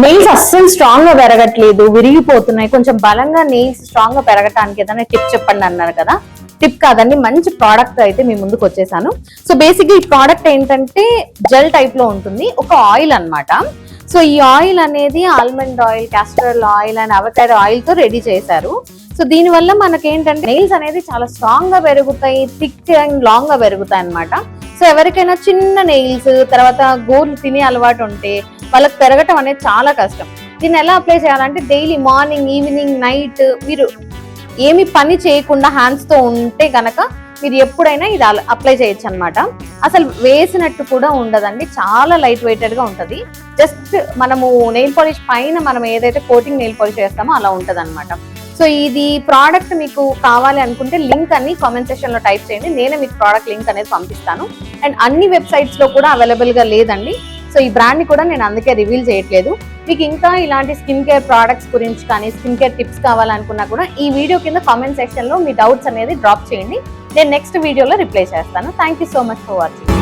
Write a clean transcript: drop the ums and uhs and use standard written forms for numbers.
Nails అస్సలు strong గా పెరగట్లేదు, విరిగిపోతున్నాయి, కొంచెం బలంగా నెయిల్స్ స్ట్రాంగ్ గా పెరగటానికి ఏదైనా టిప్ చెప్పండి అన్నారు కదా. టిప్ కాదండి, మంచి ప్రోడక్ట్ అయితే మీ ముందుకు వచ్చేసాను. సో బేసిక్ గా ఈ ప్రోడక్ట్ ఏంటంటే జెల్ టైప్ లో ఉంటుంది, ఒక ఆయిల్ అన్నమాట. సో ఈ ఆయిల్ అనేది almond oil, castor oil and avocado oil తో రెడీ చేశారు. సో దీని వల్ల మనకి ఏంటంటే నెయిల్స్ అనేది చాలా స్ట్రాంగ్ గా పెరుగుతాయి, థిక్ అండ్ లాంగ్ గా పెరుగుతాయి అన్నమాట. సో ఎవరికైనా చిన్న నెయిల్స్, తర్వాత గోర్లు తినే అలవాటు ఉంటే వాళ్ళకి పెరగటం అనేది చాలా కష్టం. దీన్ని ఎలా అప్లై చేయాలంటే డైలీ మార్నింగ్, ఈవినింగ్, నైట్ మీరు ఏమి పని చేయకుండా హ్యాండ్స్ తో ఉంటే గనక మీరు ఎప్పుడైనా ఇది అప్లై చేయొచ్చు అనమాట. అసలు వేసినట్టు కూడా ఉండదండి, చాలా లైట్ వెయిటెడ్ గా ఉంటది. జస్ట్ మనము నెయిల్ పాలిష్ పైన మనం ఏదైతే కోటింగ్ నెయిల్ పాలిష్ చేస్తామో అలా ఉంటది అనమాట. సో ఇది ప్రోడక్ట్ మీకు కావాలి అనుకుంటే లింక్ అని కామెంట్ సెక్షన్ లో టైప్ చేయండి, నేనే మీకు ప్రోడక్ట్ లింక్ అనేది పంపిస్తాను. అండ్ అన్ని వెబ్సైట్స్ లో కూడా అవైలబుల్ గా లేదండి. సో ఈ బ్రాండ్ ని కూడా నేను అందుకే రివీల్ చేయట్లేదు. మీకు ఇంకా ఇలాంటి స్కిన్ కేర్ ప్రోడక్ట్స్ గురించి కానీ స్కిన్ కేర్ టిప్స్ కావాలనుకున్నా కూడా ఈ వీడియో కింద కామెంట్ సెక్షన్ లో మీ డౌట్స్ అనేది డ్రాప్ చేయండి, నేను నెక్స్ట్ వీడియోలో రిప్లై చేస్తాను. Thank you so much for watching.